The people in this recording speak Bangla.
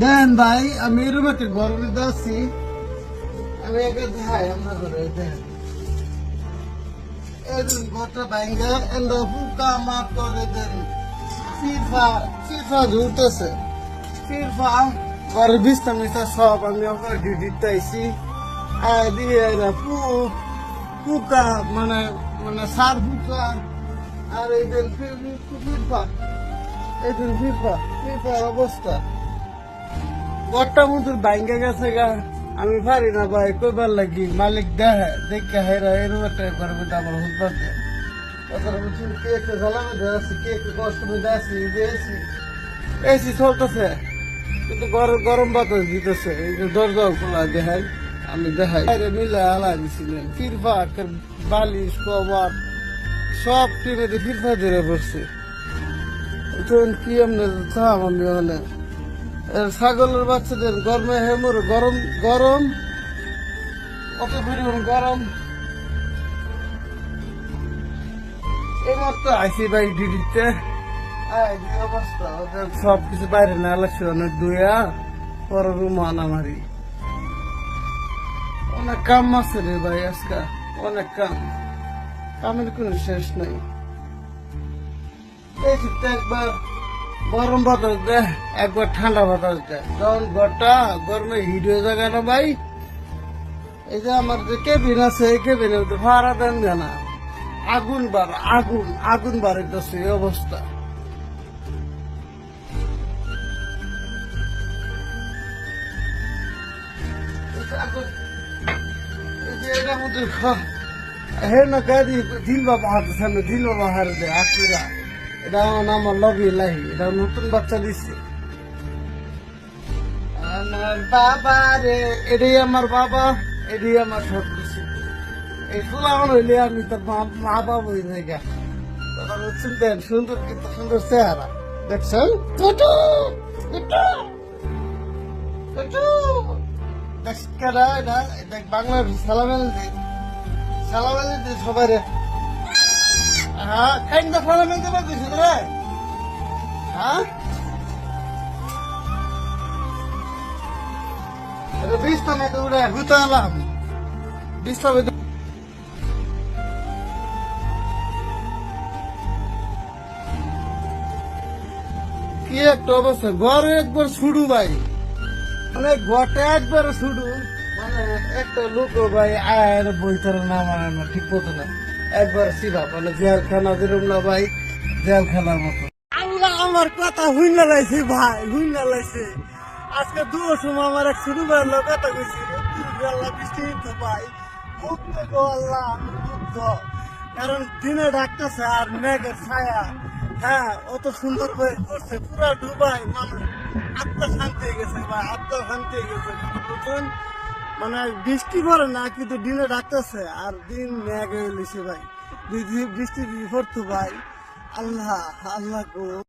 দেন ভাই আমি রুমেতে গরমে আছি। আমি একে দেখাই আমরা ঘরে দেন এদিন ঘরটা ভাঙ্গা এন্ড ফুকা মাপ করে দেন। ফিফা ফিফা ঝুলতেছে ফিফা ঘরের বিস্তা মিস্তা সব আমি ওখানে ডিউটিতে আইছি। আর দিয়ে এরা ফুকা মানে মানে সার ফুকা আর এই দিন ফিফা এই দিন ফিফা ফিফার অবস্থা গড়টা মধ্যে ভাঙ্গা গেছে গা। আমি পারি না ভাই কইবার লাগি মালিক দেখে হেরা এরকম একটা ঘরের মধ্যে আমার হুজবার দেয় কথাটা বলছি। কে একটু জ্বালা মধ্যে আছে কে একটু কষ্ট মধ্যে আছি এসি এসি চলতেছে কিন্তু গরম বাতাস দিতেছে। এই যে দরজাও খোলা দেখাই আমি দেখাই মিলে আলা দিছিলেন ফিরফা বালিশ কভার সব টিমে ফিরফা ধরে পড়ছে। কি আপনার চাম আমি মানে ছাগলের বাচ্চাদের গরমে হেমর গরম গরম কত পরিমাণ গরম। এইমাত্র আইসি ভাই ডিউটিতে অবস্থা ওদের সব কিছু বাইরে না লাগছে অনেক দুয়া পর রুম আনামারি অনেক কাম আছে রে ভাই আজকে অনেক কামের কোনো শেষ নাই। এই একবার গরম বাতাস দেয় একবার ঠান্ডা বাতাস দেয় যখন ঘরটা গরমে হিট হয়ে যায় না ভাই। এই যে আমার যে কেবিন আছে এই কেবিনে ভাড়া দেন না আগুন আগুন বাড়াইতেছে এই অবস্থা। এটার মধ্যে হে না গাড়ি দিল বাবা হাতেছে না দিল বাবা হারে দেয় আকুরা। এটা আমার লবি লাহি এটা নতুন বাচ্চা দিচ্ছে আমার বাবা রে। এটাই আমার বাবা এটাই আমার সব কিছু। এই ফুলাম হইলে আমি তোর মা বাবা হয়ে যাই গা। তখন শুনতেন সুন্দর কিন্তু সুন্দর চেহারা দেখছেন দেখ বাংলার সালামেল দি সবাই রে। হ্যাঁ খাইন তো সালামেল দিতে পারছিস রে। হ্যাঁ বিস্তামে তো উড়ে হুতে এলাম বিস্তামে কি একটা অবস্থা ঘরে একবার ছুড়ু ভাই মানে ঘরটা একবার ছুড়ু মানে একটা লোক ভাই আয়ের বইটার নাম আনা ঠিক মতো না একবার সিধা মানে জেলখানা যেরকম না ভাই জেলখানার মতো। আল্লাহ আমার কথা হুইনা লাইছে ভাই হুইনা লাইছে। আজকে দুটোর সময় আমার এক ছোট ভাইয়ের লোক কথা কইছিল আল্লাহ বৃষ্টি তো ভাই মুক্ত গো আল্লাহ মুক্ত কারণ দিনে ডাকতেছে আর মেঘের ছায়া। হ্যাঁ অত সুন্দর করে করছে পুরা ডুবাই মানুষ আত্মা শান্তি হয়ে গেছে ভাই আত্মা শান্তি হয়ে গেছে বুঝুন মানে বৃষ্টি পড়ে না কিন্তু দিনে ডাকতেছে আর দিন মেঘ হয়ে লিছে ভাই বৃষ্টি পড়তো ভাই আল্লাহ আল্লাহ গো।